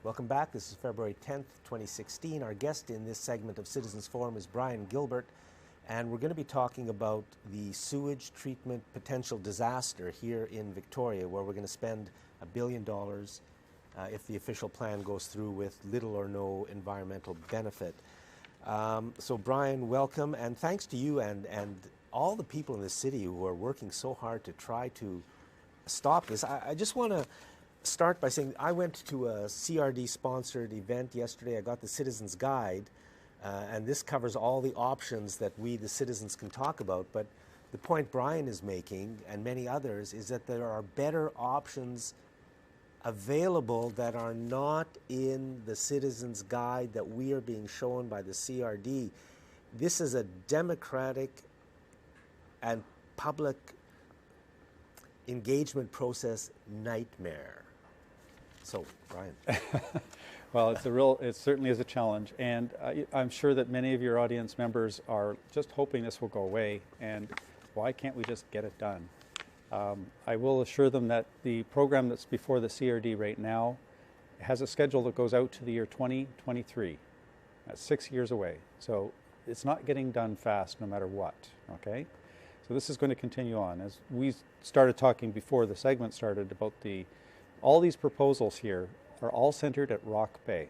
Welcome back. This is February 10th, 2016. Our guest in this segment of Citizens Forum is Bryan Gilbert, and we're going to be talking about the sewage treatment potential disaster here in Victoria, where we're going to spend $1 billion if the official plan goes through with little or no environmental benefit. So Bryan, welcome, and thanks to you and all the people in the city who are working so hard to try to stop this. I just want to start by saying I went to a CRD-sponsored event yesterday. I got the Citizens Guide, and this covers all the options that we, the citizens, can talk about. But the point Bryan is making, and many others, is that there are better options available that are not in the Citizens Guide that we are being shown by the CRD. This is a democratic and public engagement process nightmare. So, Bryan. Well, it certainly is a challenge, and I'm sure that many of your audience members are just hoping this will go away, and why can't we just get it done? I will assure them that the program that's before the CRD right now has a schedule that goes out to the year 2023. That's 6 years away. So it's not getting done fast no matter what, okay? So this is going to continue on. As we started talking before the segment started about all these proposals here are all centered at Rock Bay,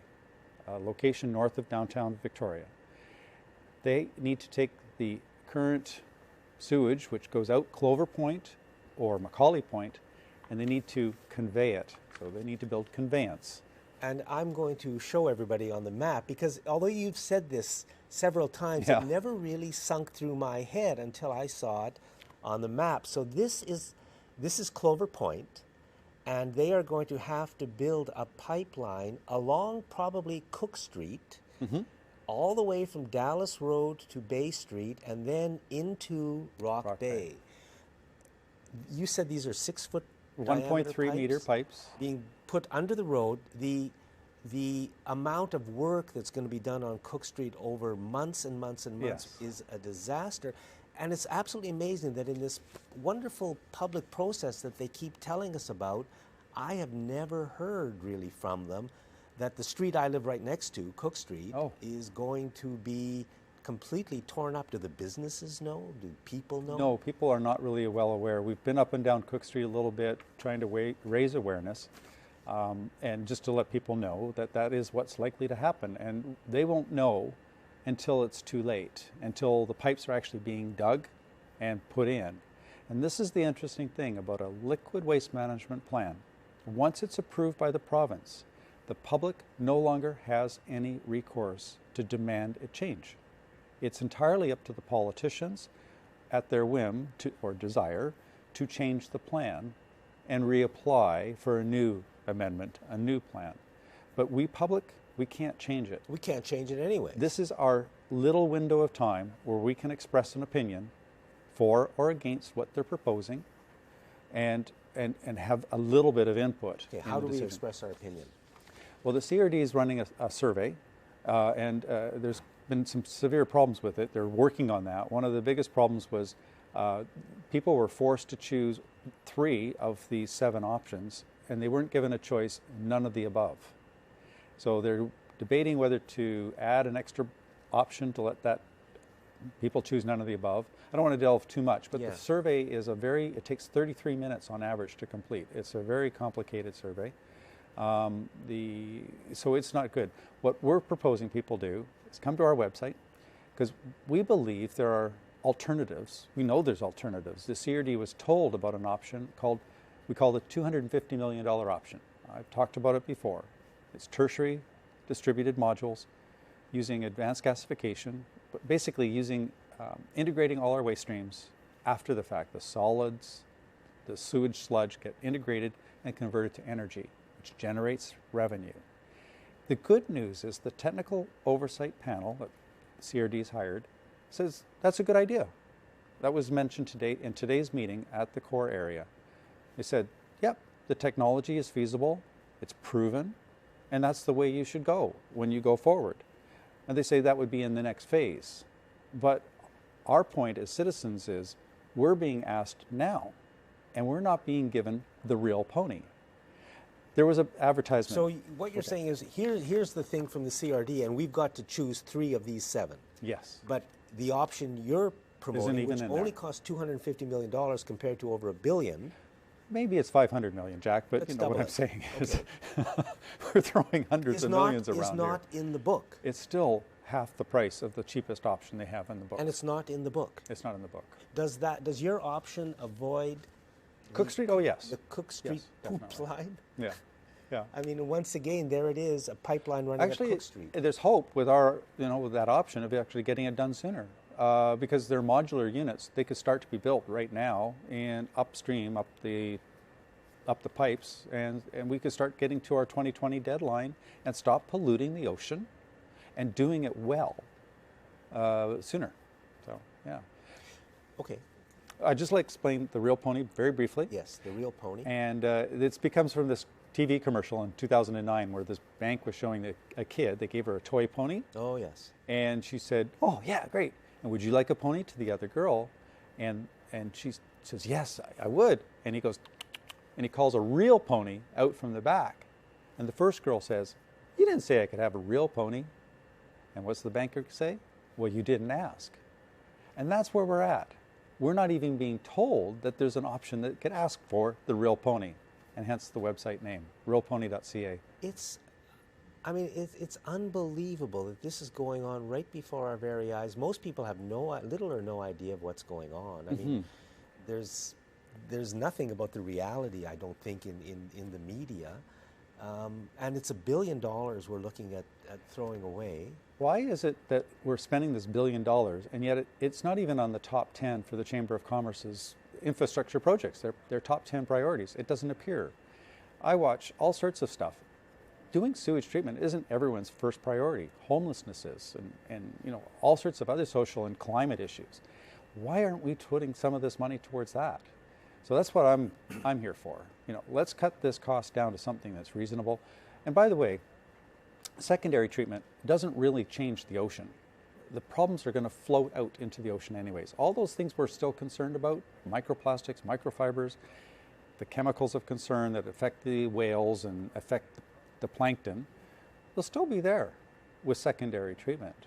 a location north of downtown Victoria. They need to take the current sewage, which goes out Clover Point or Macaulay Point, and they need to convey it. So they need to build conveyance. And I'm going to show everybody on the map, because although you've said this several times, it never really sunk through my head until I saw it on the map. So this is Clover Point, and they are going to have to build a pipeline along probably Cook Street, all the way from Dallas Road to Bay Street, and then into Rock Bay. You said these are 6-foot 1.3 meter pipes being put under the road. The amount of work that's going to be done on Cook Street over months and months and months is a disaster. And it's absolutely amazing that in this wonderful public process that they keep telling us about, I have never heard really from them that the street I live right next to, Cook Street, is going to be completely torn up. Do the businesses know? Do people know? No, people are not really well aware. We've been up and down Cook Street a little bit trying to raise awareness. And just to let people know that that is what's likely to happen. And they won't know until it's too late, until the pipes are actually being dug and put in. And this is the interesting thing about a liquid waste management plan. Once it's approved by the province, the public no longer has any recourse to demand a change. It's entirely up to the politicians at their whim or desire to change the plan and reapply for a new amendment, a new plan. But we public, we can't change it. We can't change it anyway. This is our little window of time where we can express an opinion for or against what they're proposing and have a little bit of input. Okay, how do we express our opinion? Well, the CRD is running a survey, and there's been some severe problems with it. They're working on that. One of the biggest problems was people were forced to choose 3 of the 7 options, and they weren't given a choice, none of the above. So they're debating whether to add an extra option to let that people choose none of the above. I don't want to delve too much, but the survey is it takes 33 minutes on average to complete. It's a very complicated survey. So it's not good. What we're proposing people do is come to our website, because we believe there are alternatives. We know there's alternatives. The CRD was told about an option we call the $250 million option. I've talked about it before. It's tertiary distributed modules using advanced gasification, but basically integrating all our waste streams after the fact. The solids, the sewage sludge get integrated and converted to energy, which generates revenue. The good news is the technical oversight panel that CRD's hired says that's a good idea. That was mentioned today in today's meeting at the core area. They said, yep, the technology is feasible, it's proven, and that's the way you should go when you go forward. And they say that would be in the next phase. But our point as citizens is we're being asked now, and we're not being given the real pony. There was an advertisement. So what you're saying is, here's the thing from the CRD, and we've got to choose 3 of these 7. Yes. But the option you're promoting, which in only there. costs $250 million compared to over $1 billion. Maybe it's 500 million, Jack, but Let's you know what double I'm it. saying is we're throwing hundreds of millions around Is not here. in the book. It's still half the price of the cheapest option they have in the book. And it's not in the book. It's not in the book. Does your option avoid Cook Street? Oh, yes. the Cook Street Yes, poop definitely. line? Yeah. Yeah. I mean, once again, there it is, a pipeline running Actually, at Cook Street. there's hope with with that option of actually getting it done sooner. Because they're modular units, they could start to be built right now and upstream, up the pipes, and we could start getting to our 2020 deadline and stop polluting the ocean and doing it well sooner. So, yeah. Okay. I'd just like to explain the real pony very briefly. Yes, the real pony. And it becomes from this TV commercial in 2009 where this bank was showing a kid, they gave her a toy pony. Oh, yes. And she said, "Oh, yeah, great. And would you like a pony?" to the other girl. And she says, "Yes, I would." And he goes, and he calls a real pony out from the back. And the first girl says, "You didn't say I could have a real pony." And what's the banker say? "Well, you didn't ask." And that's where we're at. We're not even being told that there's an option that could ask for the real pony, and hence the website name, realpony.ca. It's unbelievable that this is going on right before our very eyes. Most people have little or no idea of what's going on. I mean, there's nothing about the reality, I don't think, in the media. And it's $1 billion we're looking at throwing away. Why is it that we're spending this $1 billion and yet it's not even on the top 10 for the Chamber of Commerce's infrastructure projects, their top 10 priorities? It doesn't appear. I watch all sorts of stuff. Doing sewage treatment isn't everyone's first priority. Homelessness is, and all sorts of other social and climate issues. Why aren't we putting some of this money towards that? So that's what I'm here for. Let's cut this cost down to something that's reasonable. And by the way, secondary treatment doesn't really change the ocean. The problems are going to float out into the ocean anyways. All those things we're still concerned about, microplastics, microfibers, the chemicals of concern that affect the whales and affect the plankton, they'll still be there with secondary treatment.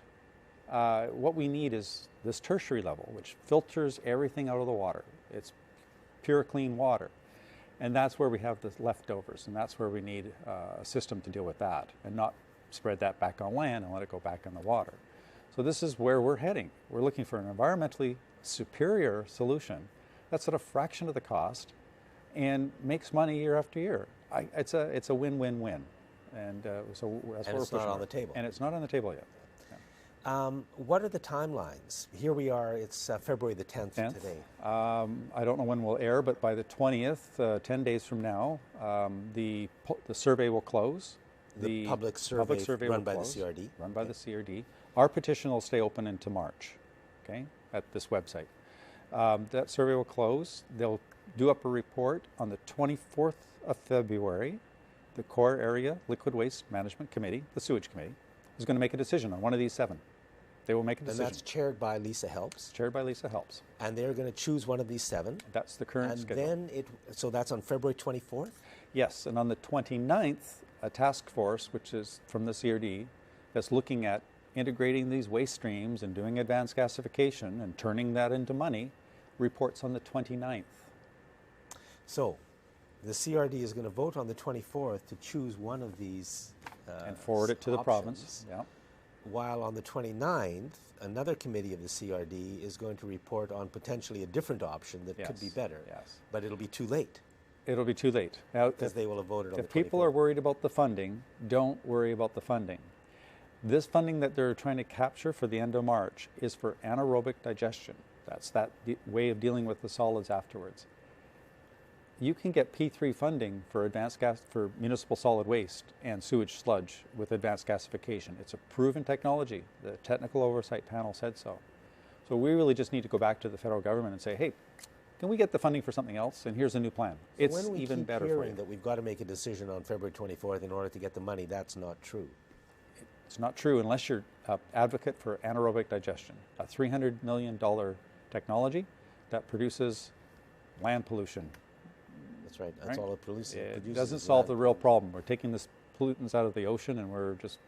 What we need is this tertiary level, which filters everything out of the water. It's pure, clean water. And that's where we have the leftovers, and that's where we need a system to deal with that and not spread that back on land and let it go back in the water. So this is where we're heading. We're looking for an environmentally superior solution that's at a fraction of the cost and makes money year after year. It's a win-win-win. And so that's what we're pushing. And it's not on the table. And it's not on the table yet. What are the timelines? Here we are, it's February the 10th today. I don't know when we'll air, but by the 20th, 10 days from now, the survey will close. The public survey run by the CRD. Run by the CRD. Our petition will stay open into March, okay, at this website. That survey will close. They'll do up a report on the 24th of February. The Core Area Liquid Waste Management Committee, the Sewage Committee, is going to make a decision on one of these 7. They will make a decision. And that's chaired by Lisa Helps. Chaired by Lisa Helps. And they're going to choose one of these 7. That's the current schedule. And then so that's on February 24th? Yes, and on the 29th, a task force, which is from the CRD, that's looking at integrating these waste streams and doing advanced gasification and turning that into money, reports on the 29th. So the CRD is going to vote on the 24th to choose one of these and forward it to the province. Yeah. While on the 29th, another committee of the CRD is going to report on potentially a different option that could be better. Yes. But it'll be too late. It'll be too late. Now, because they will have voted on the 24th. If people are worried about the funding, don't worry about the funding. This funding that they're trying to capture for the end of March is for anaerobic digestion. That's that way of dealing with the solids afterwards. You can get P3 funding for for municipal solid waste and sewage sludge with advanced gasification. It's a proven technology. The technical oversight panel said so. So we really just need to go back to the federal government and say, hey, can we get the funding for something else? And here's a new plan. So it's when we even keep better hearing for you. that we've got to make a decision on February 24th in order to get the money, that's not true. It's not true unless you're an advocate for anaerobic digestion, a $300 million technology that produces land pollution. That's right. That's right? all it produces. It doesn't solve the real problem. We're taking this pollutants out of the ocean and we're just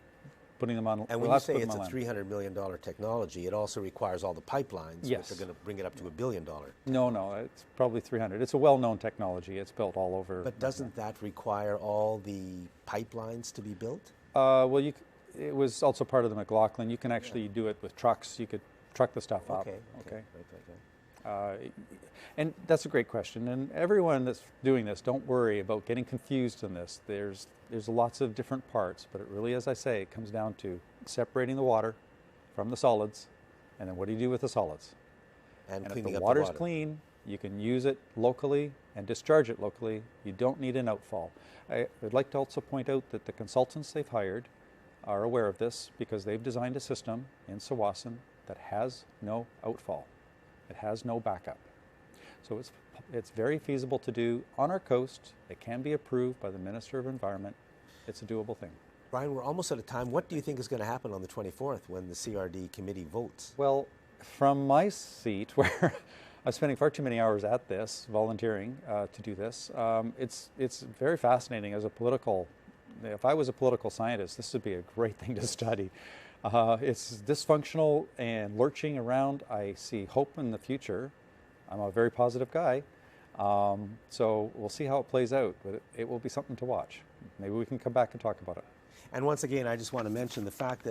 putting them on. And when you say it's a $300 million technology, it also requires all the pipelines, yes, which are going to bring it up to $1 billion. No, it's probably 300. It's a well-known technology. It's built all over. But doesn't that require all the pipelines to be built? Well, it was also part of the McLaughlin. You can actually do it with trucks. You could truck the stuff up. Okay. Right. And that's a great question. And everyone that's doing this, don't worry about getting confused in this. There's lots of different parts, but it really, as I say, it comes down to separating the water from the solids, and then what do you do with the solids? And if the water's clean, you can use it locally and discharge it locally. You don't need an outfall. I would like to also point out that the consultants they've hired are aware of this because they've designed a system in Tsawwassen that has no outfall. It has no backup. So it's very feasible to do on our coast. It can be approved by the Minister of Environment. It's a doable thing. Brian, we're almost out of time. What do you think is going to happen on the 24th when the CRD committee votes? Well, from my seat, where I'm spending far too many hours at this, volunteering to do this, it's very fascinating as a political. If I was a political scientist, this would be a great thing to study. It's dysfunctional and lurching around. I see hope in the future. I'm a very positive guy. So we'll see how it plays out, but it will be something to watch. Maybe we can come back and talk about it. And once again, I just want to mention the fact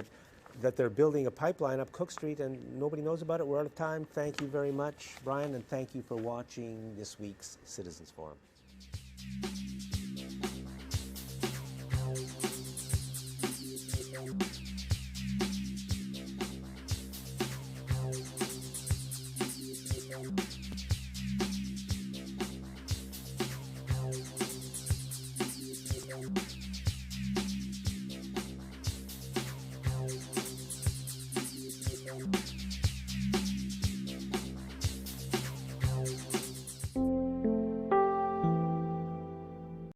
that they're building a pipeline up Cook Street and nobody knows about it. We're out of time. Thank you very much, Brian, and thank you for watching this week's Citizens Forum.